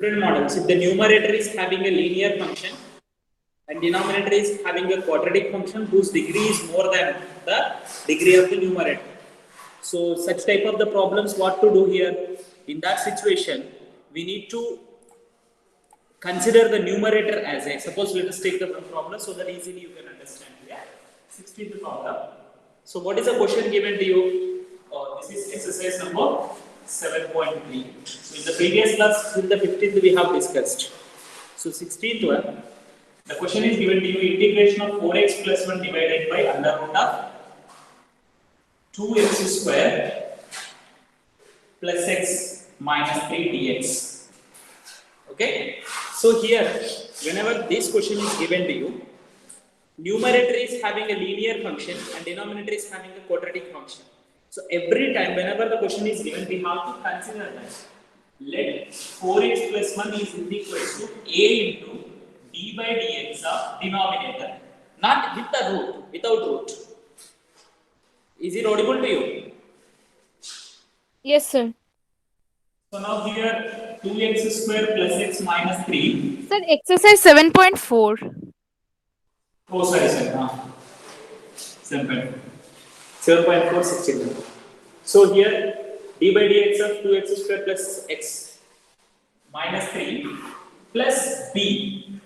different models. If the numerator is having a linear function and denominator is having a quadratic function whose degree is more than the degree of the numerator. So such type of the problems, what to do here? In that situation, we need to consider the numerator as a, suppose let us take the problem so that easily you can understand. Yeah, 16th problem. So what is the question given to you? This is exercise number 7.3. So in the previous class, in the 15th we have discussed. So 16th one, the question is given to you, integration of 4x plus 1 divided by under root of 2x square plus x minus 3 dx. Okay. So here, whenever this question is given to you, numerator is having a linear function and denominator is having a quadratic function. So every time, whenever the question is given, we have to consider that. Let 4x plus 1 is equal to a into d by dx of denominator, not with the root, without root. Is it audible to you? Yes, sir. So now here 2x square plus x minus 3. Sir, exercise 7.4. Oh, sorry, sir. 7.4. 7.4, 16. So here d by dx of 2x square plus x minus 3 plus b.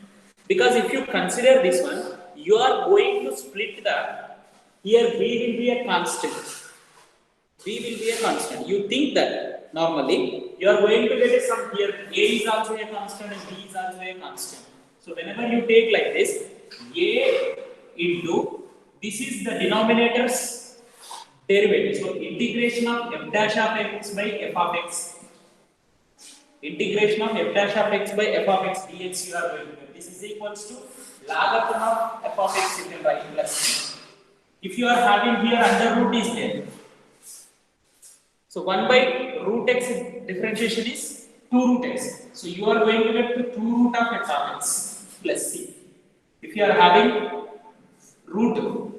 Because if you consider this one, you are going to split the, here b will be a constant. B will be a constant. You think that normally you are going to get some here a is also a constant and b is also a constant. So whenever you take like this, a into, this is the denominator's derivative. So integration of f dash of x by f of x. Integration of f dash of x by f of x dx you are going to get. This is equals to logarithm of f of x, you can write plus 3. If you are having here under root is there. So 1 by root x differentiation is 2 root x. So you are going to get the 2 root of f of x plus c. If you are having root.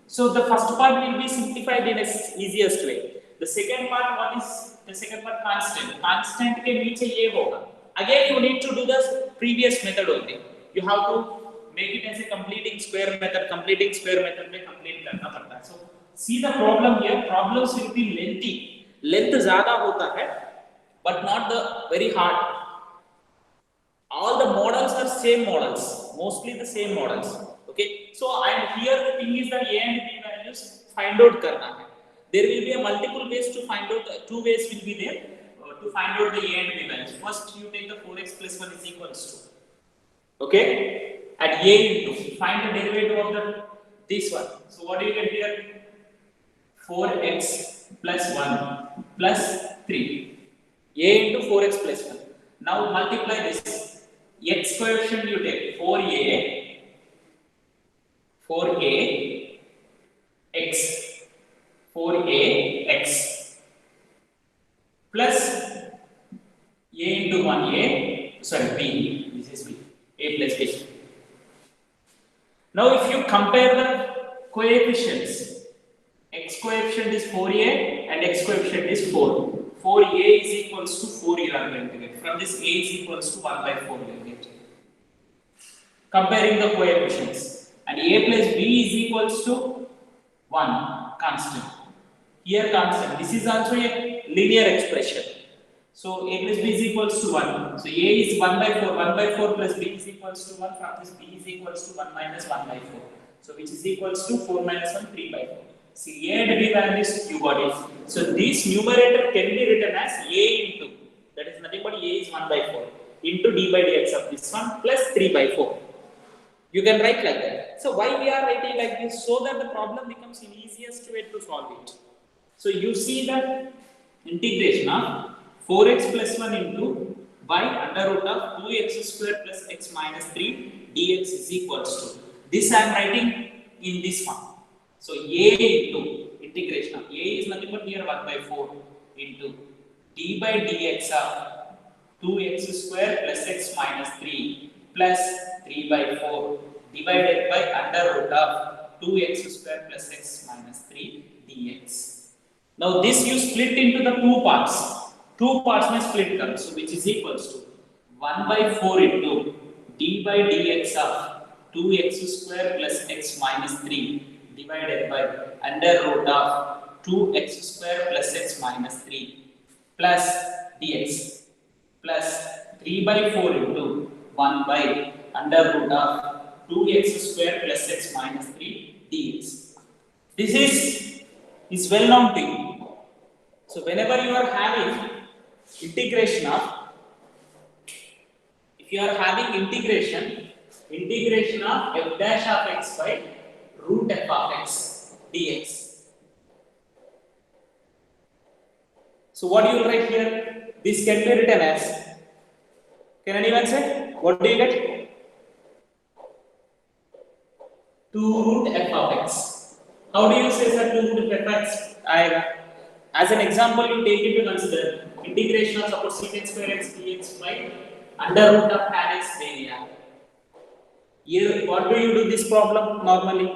So the first part will be simplified in its easiest way. The second part, what is the second part? Constant. Constant ke niche ye hoga. Again you need to do the previous method only. You have to make it as a completing square method. Completing square method mein complete karna padta hai. So see the problem here. Problems will be lengthy. Length ज़्यादा होता है, but not the very hard. All the models are same models, mostly the same models. Okay, so and here the thing is that a and b values find out करना है. There will be a multiple ways to find out. Two ways will be there to find out the a and b values. First, you take the 4x plus 1 is equals to. Okay, at a into find the derivative of the this one. So what do you get here? 4x plus 1 plus 3. A into 4x plus 1. Now multiply this. X coefficient you take 4a x 4a x plus a into 1a, sorry, b, this is b, a plus b. Now if you compare the coefficients, x coefficient is 4a and x coefficient is 4. 4a is equals to 4 you are going to get. From this a is equals to 1 by 4 you will get. Comparing the coefficients. And a plus b is equals to 1, constant. Here constant. This is also a linear expression. So a plus b is equals to 1. So a is 1 by 4. 1 by 4 plus b is equals to 1. From this b is equals to 1 minus 1 by 4. So which is equals to 4 minus 1, 3 by 4. See, a and b values you got it. So this numerator can be written as a into, that is nothing but a is 1 by 4 into d by dx of this one plus 3 by 4. You can write like that. So why we are writing like this? So that the problem becomes the easiest way to solve it. So you see that integration of 4x plus 1 into by under root of 2x square plus x minus 3 dx is equals to. This I am writing in this form. So a into integration of a is nothing but here 1 by 4 into d by dx of 2x square plus x minus 3 plus 3 by 4 divided by under root of 2x square plus x minus 3 dx. Now this you split into the two parts. Two parts may split them, so which is equals to 1 by 4 into d by dx of 2x square plus x minus 3 divided by under root of 2x square plus x minus 3 plus dx plus 3 by 4 into 1 by under root of 2x square plus x minus 3 dx. This is well known thing. So whenever you are having integration of, if you are having integration of f dash of x by root f of x dx. So what you will write here? This can be written as, can anyone say? What do you get? 2 root f of x. How do you say that 2 root f of x? As an example, you take into consider integration of suppose secant square x dx by under root of tan x area. Here, what do you do this problem normally?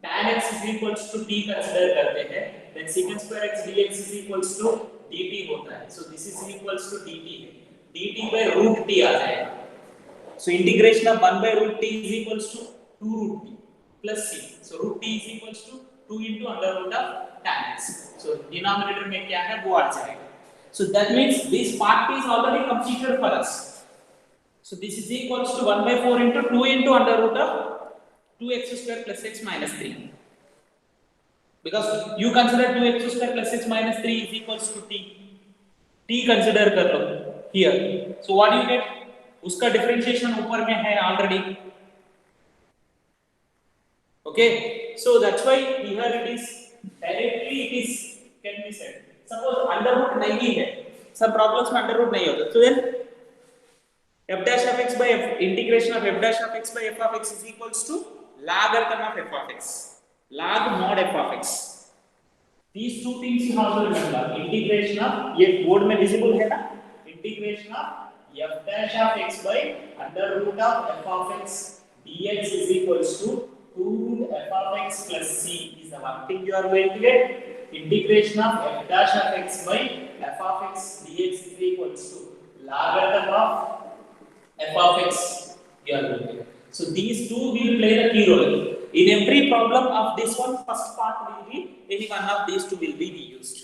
Tan x is equals to t consider करते हैं, then secant square x dx is equals to dt होता है. So this is equals to dt है. dt by root t आ जाएगा. So integration of 1 by root t is equals to 2 root t plus c. So root t is equals to 2 into under root of tan x. So denominator में क्या है वो आ जाएगा. So that means this part is already completed for us. So this is equals to 1 by 4 into 2 into under root of 2x square plus x minus 3. Because you consider 2x square plus x minus 3 is equals to t. t consider कर लो here. So what do you get? उसका differentiation ऊपर में है already. Okay. So that's why here it is directly it is can be said. Suppose under root नहीं है. Some problems में under root नहीं होता. So then f dash of x by f integration of f dash of x by f of x is equals to logarithm of f of x, log mod f of x. These two things you have to remember. Integration of, ये board में visible है ना? Integration of f dash of x by under root of f of x dx is equals to 2 root f of x plus c is the one thing you are going to get. Integration of f dash of x by f of x dx is equals to logarithm of f of x you are going to get. So these two will play the key role. In every problem of this one, first part will be any one of these two will be used.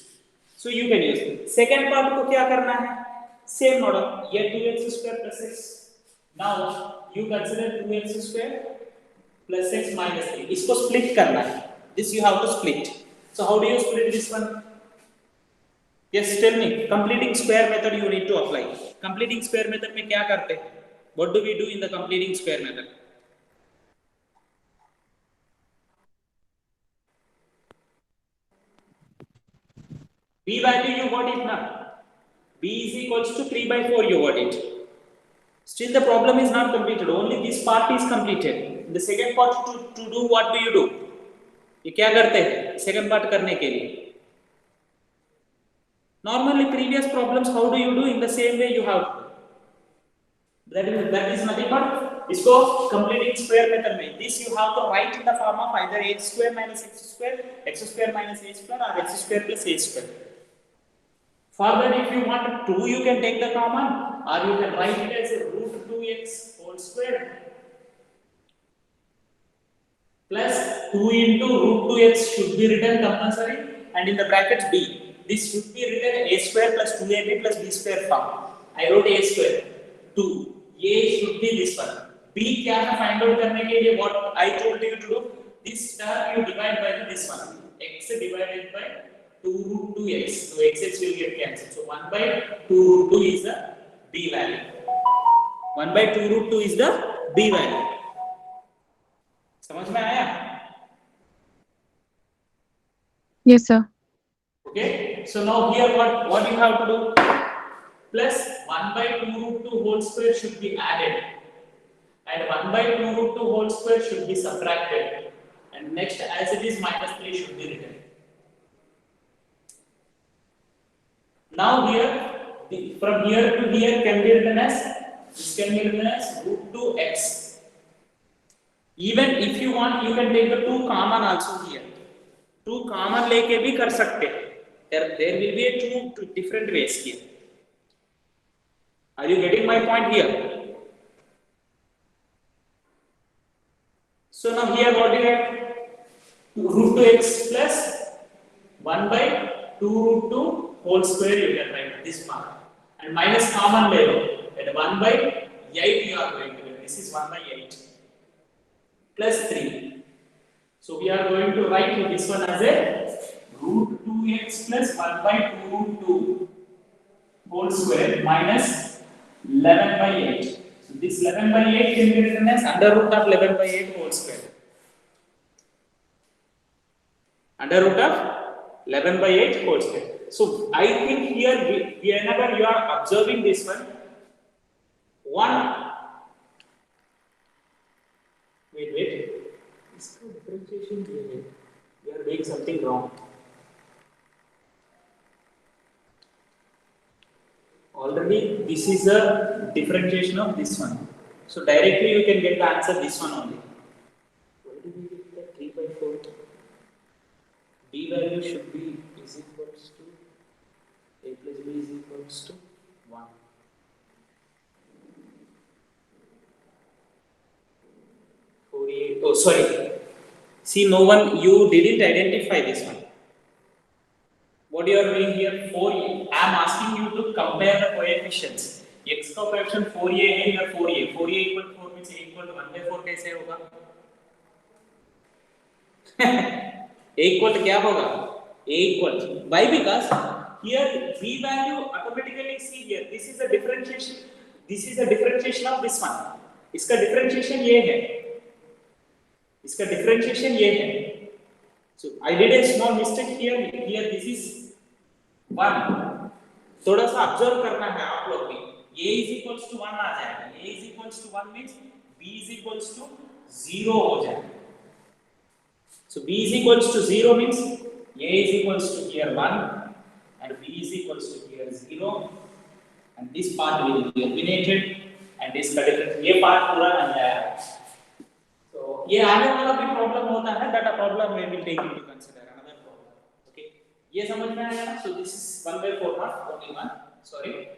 So you can use it. Second part को क्या करना है? Same model. ये 2x square plus x. Now you consider 2x square plus x minus 3. इसको split करना है. This you have to split. So how do you split this one? Yes, tell me. Completing square method you need to apply. Completing square method में क्या करते हैं? What do we do in the completing square method? B value you got it now. B is equals to 3 by 4 you got it. Still the problem is not completed. Only this part is completed. The second part to do what do you do? ये क्या करते हैं? Second part करने के लिए. Normally previous problems how do you do? In the same way you have to. That is nothing but इसको completing square method में. This you have to write in the form of either h square minus x square minus a square or x square plus a square. Further, if you want 2, you can take the common, or you can write it as a root 2x whole square plus 2 into root 2x should be written compulsory, and in the brackets b. This should be written a square plus 2ab plus b square form. I wrote a square 2. A should be this one. B क्या है find out करने के लिए what I told you to do. This term you divide by this one. X divided by 2 root 2x. So x will get cancelled. So 1 by 2 root 2 is the b value. 1 by 2 root 2 is the b value. समझ में आया? Yes, sir. Okay. So now here what you have to do? Plus 1 by 2 root 2 whole square should be added. And 1 by 2 root 2 whole square should be subtracted. And next as it is minus 3 should be written. Now here, from here to here can be written as, this can be written as root 2x. Even if you want, you can take the 2 common also here. 2 common लेके भी कर सकते हैं. There will be two different ways here. Are you getting my point here? So now here what do you have? Root 2x plus 1 by 2 root 2 whole square you can write this part. And minus common layer. And 1 by 8 you are going to get. This is 1 by 8 plus 3. So we are going to write this one as a root 2x plus 1 by 2 root 2 whole square minus 11 by 8. So this 11 by 8 can be written as under root of 11 by 8 whole square. Under root of 11 by 8 whole square. So I think here whenever you are observing this one, wait. This differentiation here, we are doing something wrong. Already this is a differentiation of this one. So directly you can get the answer this one only. Why do we get the 3 by 4? B value should be is equals to a plus b is equals to 1. Oh, sorry. See, no one, you didn't identify this one. What you are doing here, 4a. I am asking you to compare the coefficients. X का coefficient 4a है या 4a. 4a equal to 4 means a equal to 1 by 4 कैसे होगा? a equal to क्या होगा? A equal to. Why? Because here b value automatically see here. This is a differentiation. This is a differentiation of this one. इसका differentiation ये है. इसका differentiation ये है. So I did a small mistake here. Here this is 1. थोड़ा सा observe करना है आप लोग भी. A is equals to 1 आ जाएगा. A is equals to 1 means B is equals to 0 हो जाएगा. So B is equals to 0 means A is equals to here 1 and B is equals to here 0 and this part will be eliminated and this particular ये part पूरा आ जाएगा. So ये आने वाला भी problem होता है. That a problem we will take into consider another problem. Okay, ये समझ में आया ना? So this is 1 by 4 not only 1. Sorry.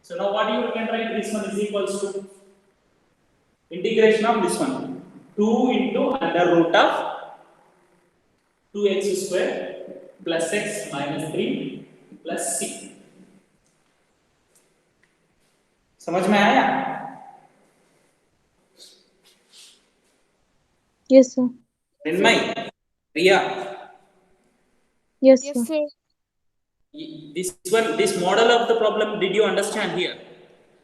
So now what you can write, this one is equals to integration of this one 2 into under root of 2x square plus x minus 3 plus c. समझ में आया? Yes, sir. Renmai, Riya. Yes, Yes, sir. sir. This model of the problem, did you understand here?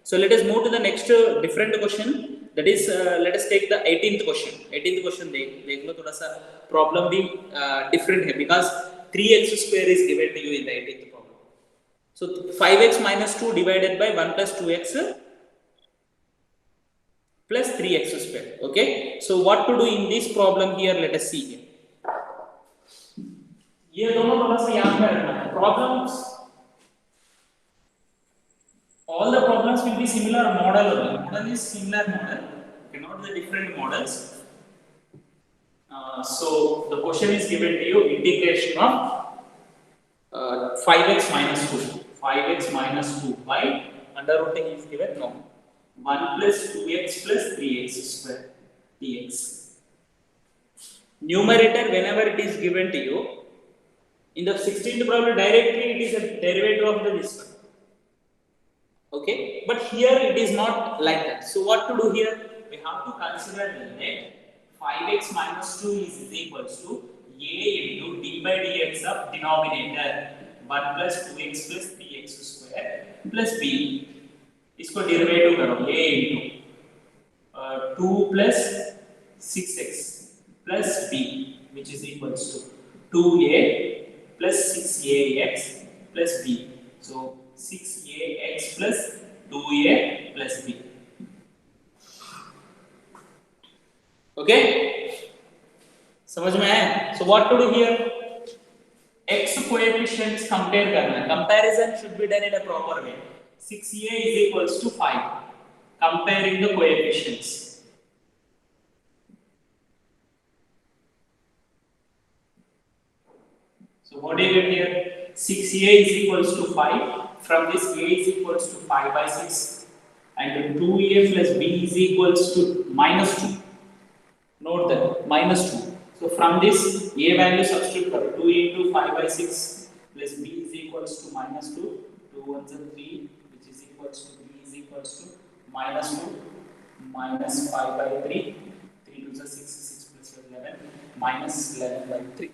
So let us move to the next different question. That is, let us take the 18th question. 18th question देख लो थोड़ा सा problem भी different है because 3x square is given to you in the 18th problem. So 5x minus 2 divided by 1 plus 2x plus 3x square. Okay. So what to do in this problem here? Let us see here. ये दोनों थोड़ा सा याद में रखना है. Problems, all the problems will be similar model. Model is similar model, okay, not the different models. So the question is given to you, integration of 5x minus 2. 5x minus 2 by under root is given, no. 1 plus 2x plus 3x square dx. Numerator, whenever it is given to you, in the 16th problem directly it is a derivative of this one. Okay, but here it is not like that. So what to do here? We have to consider that 5x minus 2 is equals to a into d by dx of denominator 1 plus 2x plus 3x square plus b. इसको derivative करो a into 2 plus 6x plus b which is equals to 2a plus 6ax plus b. So 6ax plus 2a plus b. Okay, समझ में आया? So what to do here? X coefficients compare करना है. Comparison should be done in a proper way. 6a is equals to 5. Comparing the coefficients. So what do you get here? 6a is equals to 5. From this a is equals to 5 by 6. and 2a plus b is equals to minus 2. Note that minus 2. So from this a value substitute for 2 into 5 by 6 plus b is equals to minus 2. 2 ones are 3, which is equals to b is equals to minus 2 minus 5 by 3. 3 to the 6, 6 plus 11 minus 11 by 3.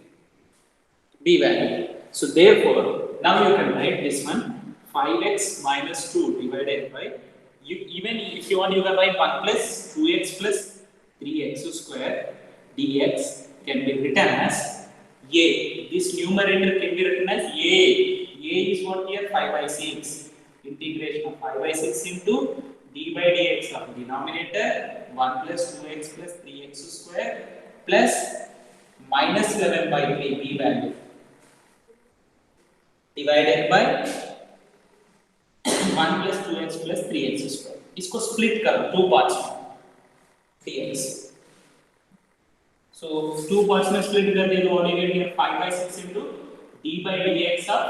B value. So therefore, now you can write this one 5x minus 2 divided by, even if you want, you can write 1 plus 2x plus 3x square dx can be written as a. This numerator can be written as a. A is what here? 5 by 6. Integration of 5 by 6 into d by dx of denominator 1 plus 2x plus 3x square plus minus 11 by 3 b value divided by 1 plus 2x plus 3x square. इसको split करो 2 parts में dx. So 2 parts में split कर दे तो what you get here 5 by 6 into d by dx of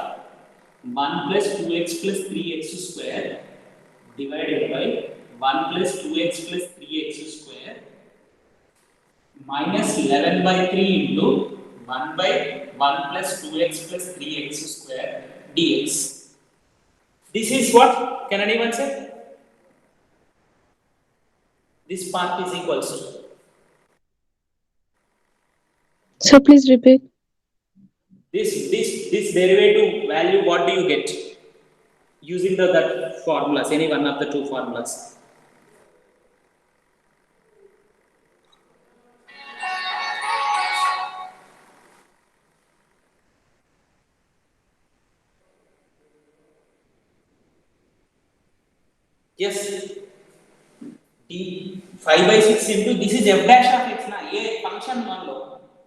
1 plus 2x plus 3x square divided by 1 plus 2x plus 3x square minus 11 by 3 into 1 by 1 plus 2x plus 3x square dx. This is what? Can anyone say? This part is equals to. Sir, please repeat. This derivative value, what do you get? Using that formulas, any one of the two formulas. Yes. D 5 by 6 into this is f dash of x na. ये function मान लो.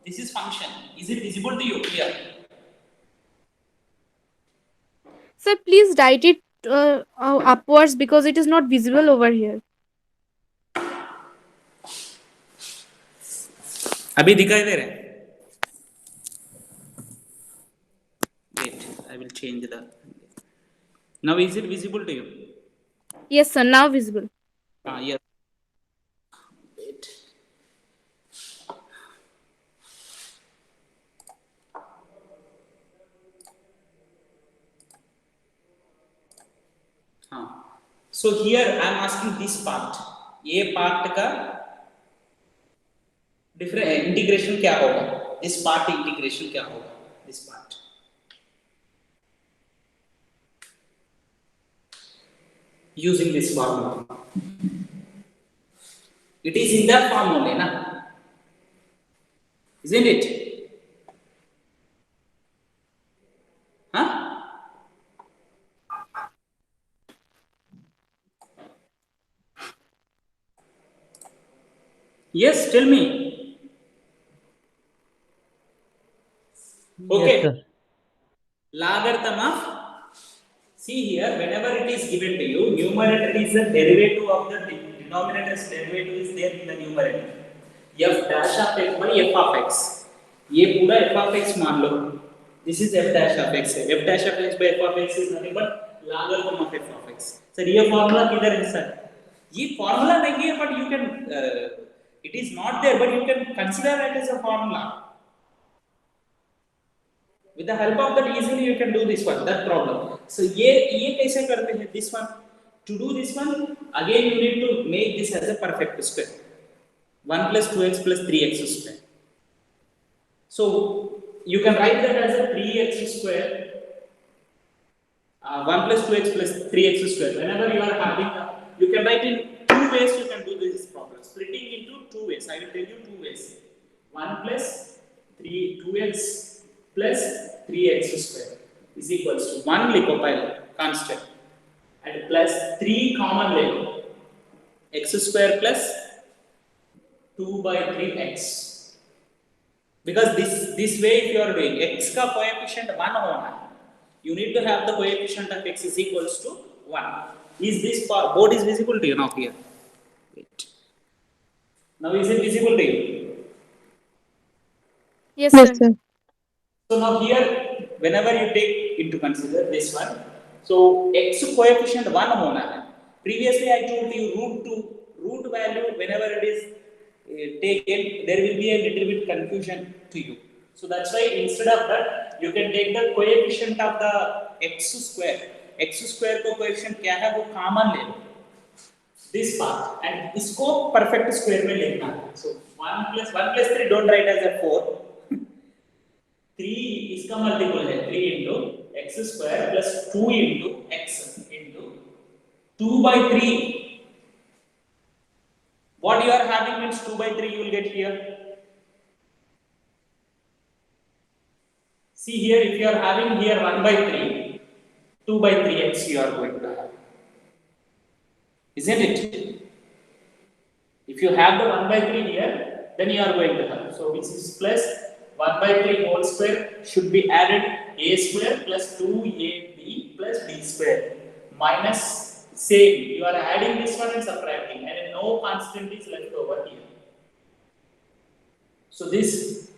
This is function. Is it visible to you here? Sir, please write it upwards because it is not visible over here. अभी दिखाई दे रहा है? Wait, I will change the. Now is it visible to you? Yes, sir. Now visible. Yes. Wait. So here I am asking this part. ये part का different integration क्या होगा? This part integration क्या होगा? This part. Using this formula. It is in that form only, na? Isn't it? Huh? Yes, tell me. Okay. Yes, sir. Logarithm of, see here, whenever it is given to you, numerator is the derivative of the denominator's derivative is there in the numerator. F dash of x by f of x. ये पूरा f of x मान लो. This is f dash of x. F dash of x by f of x is nothing but logarithm of f of x. Sir, ये formula किधर है sir? ये formula नहीं है, but you can, it is not there, but you can consider it as a formula. With the help of that, easily you can do this one, that problem. So ये कैसे करते हैं this one? To do this one, again you need to make this as a perfect square. 1 plus 2x plus 3x square. So you can write that as a 3x square. 1 plus 2x plus 3x square. Whenever you are having, you can write in two ways. You can do this problem. Splitting into two ways. I will tell you two ways. 1 plus 2x plus 3x square is equals to 1 licopile constant and plus 3 common label x square plus 2 by 3x. Because this way if you are doing x का coefficient 1 होना, you need to have the coefficient of x is equals to 1. Is this board is visible to you now here? Wait. Now is it visible to you? Yes, Yes, sir. sir. So now here, whenever you take into consider this one, so x coefficient 1 होना है. Previously I told you root value whenever it is taken, there will be a little bit confusion to you. So that's why instead of that, you can take the coefficient of the x square. X square को coefficient क्या है वो common ले लो. This part and इसको perfect square में लेना है. So 1 plus 3 don't write as a 4. 3 इसका multiple है 3 into x square plus 2 into x into 2 by 3. What you are having means 2 by 3 you will get here. See here, if you are having here 1 by 3, 2 by 3x you are going to have. Isn't it? If you have the 1 by 3 here, then you are going to have. So which is plus 1 by 3 whole square should be added a square plus 2ab plus b square minus same. You are adding this one and subtracting, and no constant is left over here. So this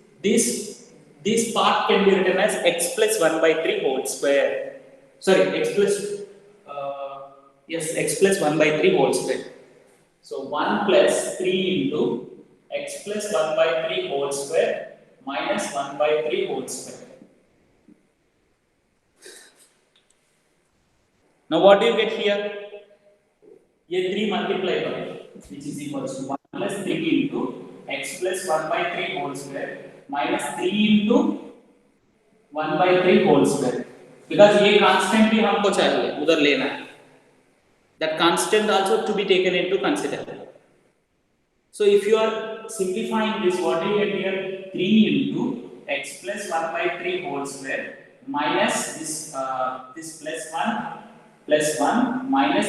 part can be written as x plus 1 by 3 whole square. Sorry, x plus x plus 1 by 3 whole square. So 1 plus 3 into x plus 1 by 3 whole square minus 1 by 3 whole square. Now what do you get here? ये 3 multiply by which is equals to 1 plus 3 into x plus 1 by 3 whole square minus 3 into 1 by 3 whole square. Because ये constant भी हमको चाहिए उधर लेना है. That constant also to be taken into consideration. So if you are simplifying this, what do you get here? 3 into x plus 1 by 3 whole square minus this plus 1 minus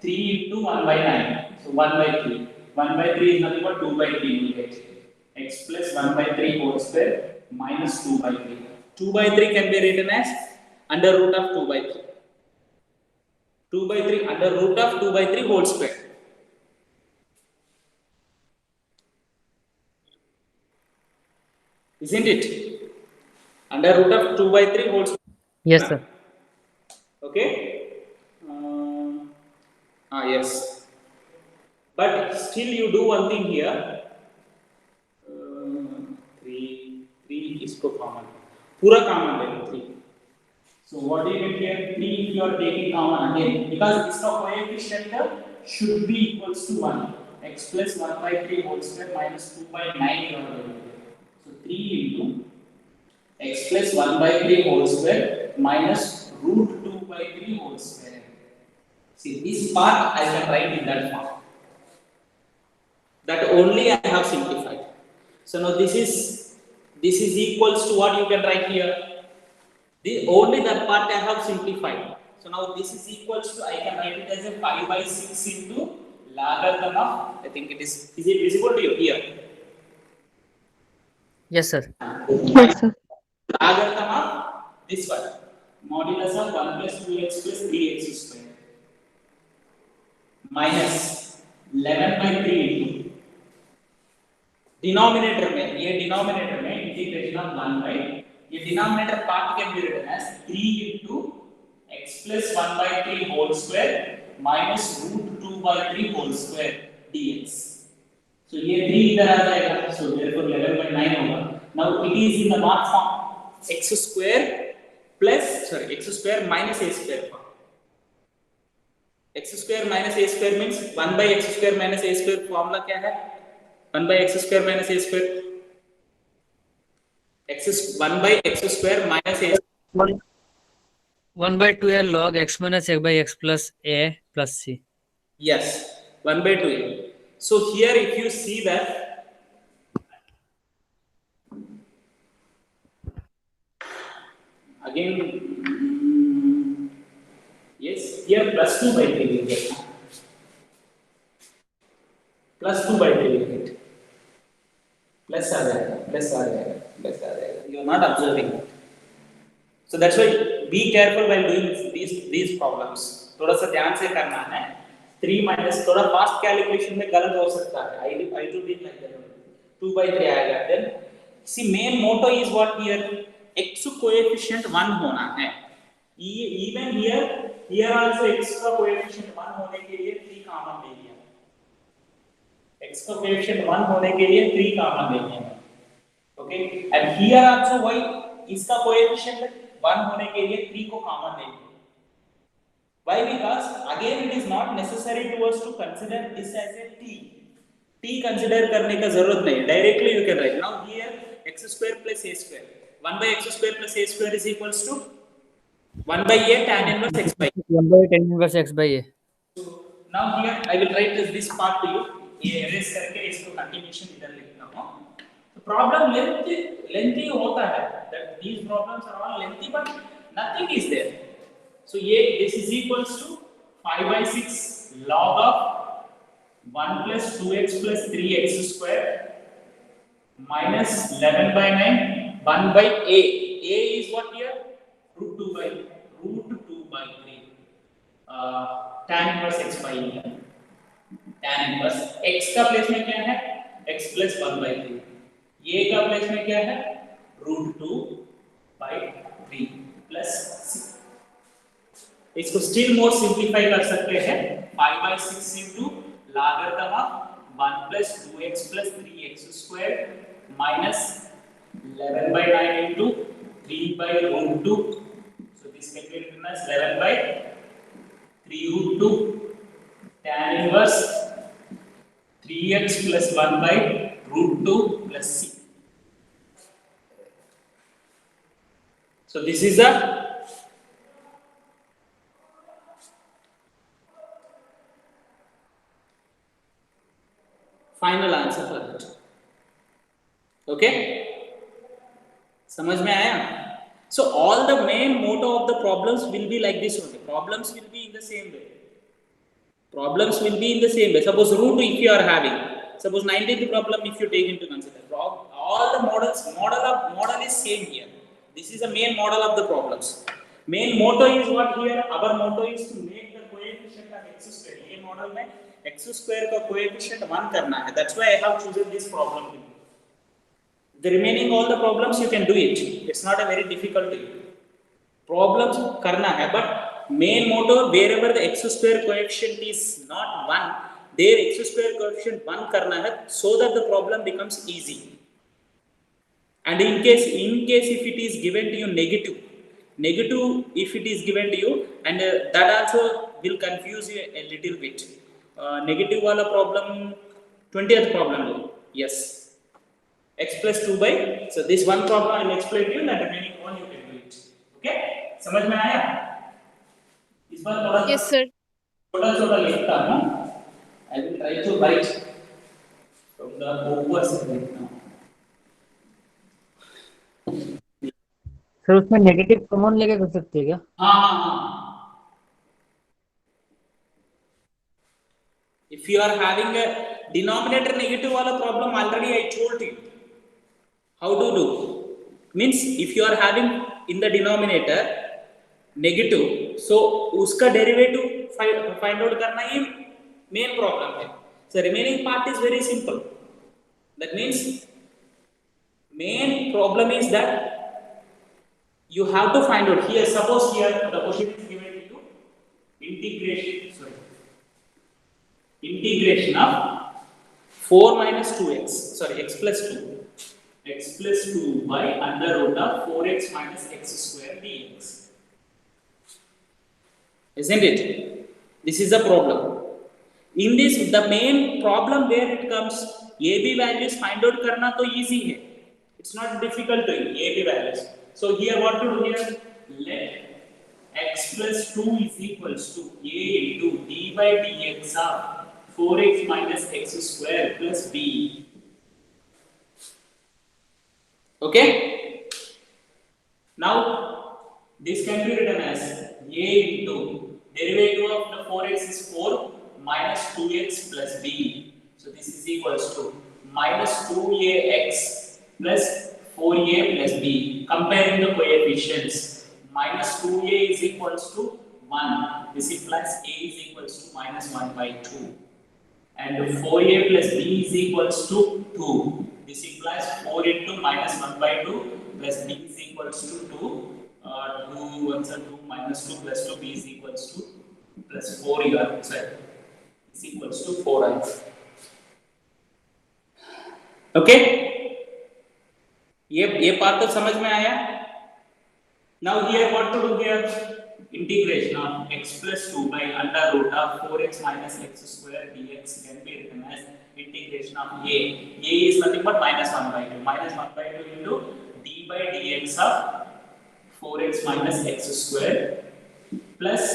3 into 1 by 9. So 1 by 3. 1 by 3 is nothing but 2 by 3 you get. X plus 1 by 3 whole square minus 2 by 3. 2 by 3 can be written as under root of 2 by 3. 2 by 3 under root of 2 by 3 whole square. Isn't it? Under root of 2 by 3 whole square. Yes, sir. Okay. Yes. But still you do one thing here. 3 इसको common. पूरा common ले लो 3. So what do you get here? 3 if you are taking common again, because इसका coefficient should be equals to 1. X plus 1 by 3 whole square minus 2 by 9 you are going to get. So 3 into x plus 1 by 3 whole square minus root 2 by 3 whole square. See, this part I can write in that form. That only I have simplified. So now this is equals to what you can write here. Only that part I have simplified. So now this is equals to, I can write it as a 5 by 6 into logarithm of, I think it is it visible to you here? Yes, sir. Yes, sir. Logarithm of this one, modulus of 1 plus 2x plus 3x square minus 11 by 3 into denominator में integration of 1 by ये denominator part can be written as 3 into x plus 1 by 3 whole square minus root 2 by 3 whole square dx. So ये 3 इधर आ जाएगा, so therefore 11 by 9 होगा. Now it is in the what form? x square minus a square form. x square minus a square means 1 by x square minus a square formula क्या है? 1 by x square minus a square. 1 by x square minus a square. 1 by 2a log x minus a by x plus a plus c. Yes, 1 by 2a. So here if you see that again, yes, here plus 2 by 3 will get. Plus 2 by 3 will get. Plus आ जाएगा. You are not observing it. So that's why be careful while doing these problems. थोड़ा सा ध्यान से करना है. 3 minus थोड़ा fast calculation में गलत हो सकता है. I do think like that. 2 by 3 आएगा. Then see main motto is what here? X coefficient 1 होना है. Even here also x का coefficient 1 होने के लिए 3 कॉमन ले लिया. x का coefficient 1 होने के लिए 3 कॉमन ले लिया. Okay, and here also why इसका coefficient 1 होने के लिए 3 को कॉमन ले लिया. Why? Because again it is not necessary to us to consider this as a t. T consider करने का जरूरत नहीं. Directly you can write. Now here x square plus a square. 1 by x square plus a square is equals to 1 by a tan inverse x by a. 1 by tan inverse x by a. So now here I will write this part to you. ये erase करके इसको continuation इधर लिखता हूँ. तो problem lengthy होता है. That these problems are all lengthy, but nothing is there. So this is equals to 5 by 6 log of 1 plus 2x plus 3x square minus 11 by 9 1 by a. A is what here? Root 2 by 3. Tan inverse x by a. Tan inverse x का place में क्या है? x plus 1 by 3. a का place में क्या है? root 2 by 3 plus 6. इसको still more simplify कर सकते हैं. 5 by 6 into logarithm of 1 plus 2x plus 3x square minus 11 by 9 into 3 by root 2. So this can be written as 11 by 3 root 2 tan inverse 3x plus 1 by root 2 plus c. So this is the final answer for that. Okay, समझ में आया? So all the main motto of the problems will be like this only. Problems will be in the same way. Problems will be in the same way. Suppose root if you are having, suppose 19th problem if you take into consider. All the model is same here. This is the main model of the problems. Main motto is what here? Our motto is to make the coefficient of x square. ये model में x square का coefficient 1 करना है. That's why I have chosen this problem. The remaining all the problems you can do it. It's not a very difficult thing. Problems करना है, but main motto wherever the x square coefficient is not 1, there x square coefficient 1 करना है, so that the problem becomes easy. And in case if it is given to you negative if it is given to you, and that also will confuse you a little bit. Negative वाला problem 20th problem low. Yes, x plus 2 by, so this one problem I will explain to you, and remaining one you can do it. Okay, समझ में आया? इस बार थोड़ा Yes, sir. छोटा लिखता हूँ. I will try to write from the over right now. Sir उसमें negative common लेके कर सकते हैं क्या? हाँ. If you are having a denominator negative वाला problem, already I told you how to do. Means if you are having in the denominator negative, so उसका derivative find out करना ही main problem है. So remaining part is very simple. That means main problem is that you have to find out here. Suppose here the question is given to integration of 4 minus 2x, x plus 2 by under root of 4x minus x square dx. Isn't it? This is the problem. In this, the main problem where it comes, AB values find out karna to easy hai. It's not difficult to AB values. So here what to do here? Let x plus 2 is equals to a into d by dx of 4x minus x square plus b. Okay? Now this can be written as a into derivative of the 4x is 4 minus 2x plus b. So this is equals to minus 2ax plus 4a plus b. Comparing the coefficients, minus 2a is equals to 1. This implies a is equals to minus 1 by 2. And 4a plus b is equals to 2. This implies 4 into minus 1 by 2 plus b is equals to 2. 2 1 2 minus 2 plus 2 b is equals to plus 4 you are sorry is equals to 4i. Okay, ये part तो समझ में आया. Now here what to do here? Integration of x plus 2 by under root of 4x minus x square dx can be written as integration of a. A is nothing but minus 1 by 2. Minus 1 by 2 into d by dx of 4x minus x square plus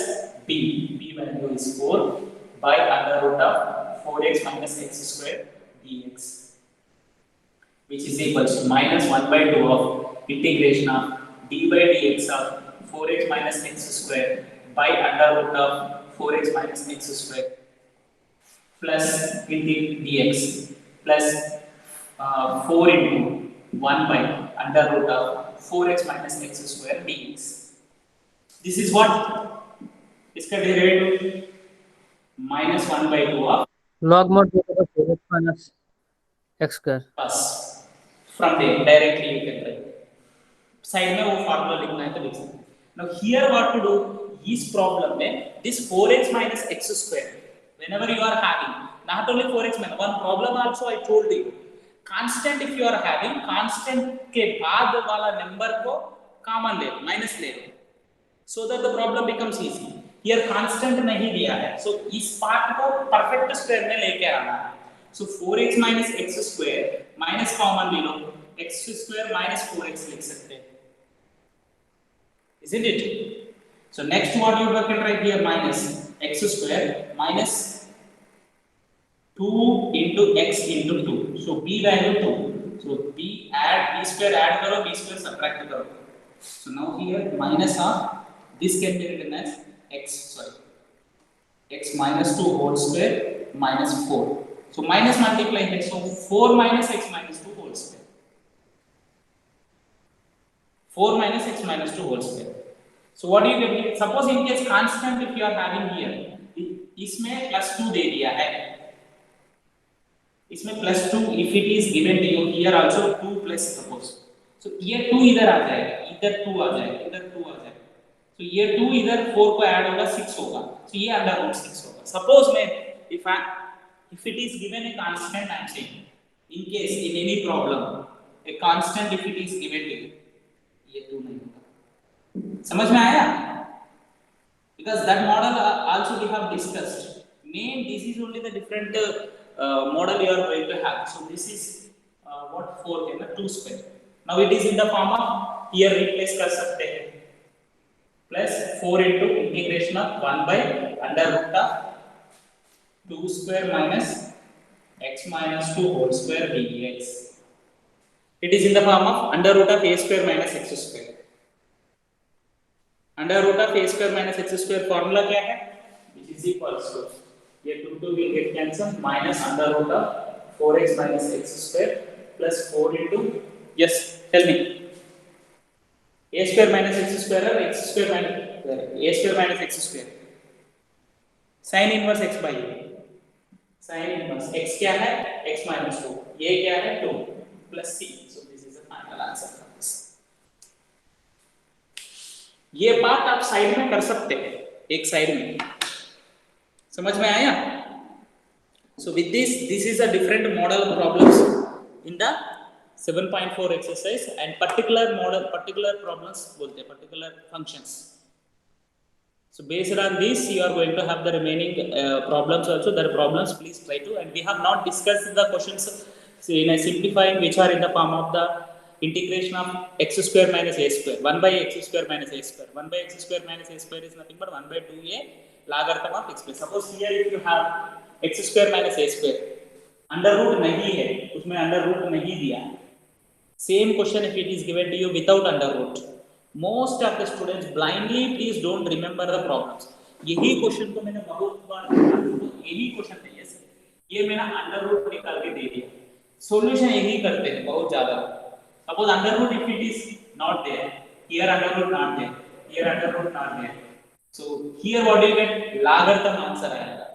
b. B value is 4 by under root of 4x minus x square dx, which is equals to minus 1 by 2 of integration of d by dx of 4x minus x square by under root of 4x minus x square plus into dx plus 4 into 1 by under root of 4x minus x square dx. This is what? इसका derivative minus 1 by 2 of log mod 4x minus x square. बस from there directly you can write. Side में वो formula लिखना है तो लिख सकते हैं. Now here what to do? इस प्रॉब्लम में this 4x minus x square whenever you are having not only 4x minus one problem also I told you constant if you are having constant के बाद वाला number को common ले लो minus ले लो so that the problem becomes easy. Here constant नहीं दिया है so इस पार्ट को परफेक्ट स्क्वायर में लेके आना है. So 4x minus x square minus common ले लो x square minus 4x लिख सकते हैं. Isn't it? So next what you can write here minus x square minus 2 into x into 2. So b value 2. So b add b square add करो b square subtract करो. So now here minus of this can be written as x minus 2 whole square minus 4. So minus multiply here. So 4 minus x minus 2 whole square. 4 minus x minus 2 whole square. So what do you get here? Suppose in case constant if you are having here, इसमें plus 2 दे दिया है. इसमें plus 2 if it is given to you here also 2 plus suppose. So ये 2 इधर आ जाएगा, इधर 2 आ जाएगा, इधर 2 आ जाएगा. So ये 2 इधर 4 को ऐड होगा 6 होगा. So ये under root 6 होगा. Suppose में if it is given a constant I am saying in case in any problem a constant if it is given to you ये 2 नहीं होगा. समझ में आया? Because that model also we have discussed. Main this is only the different model you are going to have. So this is what 4 है ना 2 square. Now it is in the form of here replace कर सकते हैं plus 4 into integration of 1 by under root of 2 square minus x minus 2 whole square dx. It is in the form of under root of a square minus x square. Under root of a square minus x square formula क्या है? Which is equals to ये 2 will get cancelled minus under root of 4x minus x square plus 4 into yes tell me a square minus x square or x square minus x square sin inverse x by a sin inverse x क्या है x minus 2 ये क्या है 2 plus c. So this is the final answer for this. ये बात आप side में कर सकते हैं एक साइड में. समझ में आया? So with this is a different model problems in the 7.4 exercise and particular problems बोलते हैं particular functions. So based on this you are going to have the remaining problems also. The problems please try to, and we have not discussed the questions in a simplifying which are in the form of the integration of x square minus a square 1 by x square minus a square. 1 by x square minus a square is nothing but 1 by 2a logarithm of x square. Suppose here if you have x square minus a square under root नहीं है उसमें under root नहीं दिया. Same question if it is given to you without under root. Most of the students blindly please don't remember the problems. यही question को मैंने बहुत बार यही क्वेश्चन नहीं है सर ये मैंने अंडर रूट निकाल के दे दिया. सॉल्यूशन यही करते हैं बहुत ज्यादा. Suppose under root if it is not there, here under root not there, here under root not there. So here what do you get? Logarithm answer आएगा.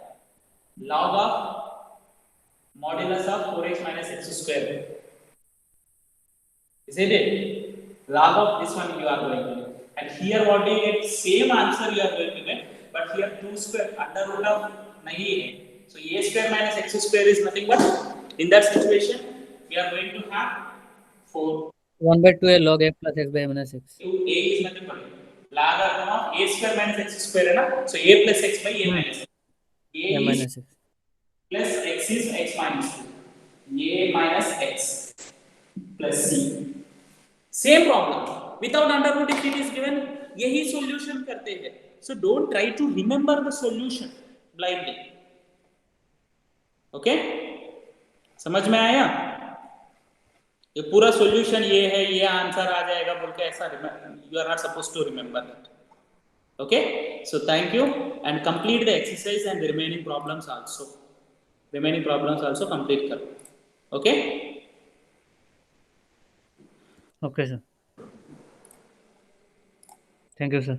Log of modulus of 4x minus x square. Isn't it? Log of this one you are going to do. And here what do you get? Same answer you are going to get, but here 2 square under root of nahi hai. So a square minus x square is nothing but, in that situation we are going to have 4. 1 by 2a log a plus x by minus x. A is nothing but log of a square minus x square है ना, so a plus x by a minus x. A A is minus x. plus x is x minus 2. A minus x plus c. Same problem. Without under root if it is given, यही solution करते हैं. So don't try to remember the solution blindly. Okay? समझ में आया? ये पूरा solution ये है, ये आंसर आ जाएगा बोल के ऐसा you are not supposed to remember that. Okay? So thank you and complete the exercise and the remaining problems also. Remaining problems also complete करो. Okay? Okay, sir. Thank you, sir.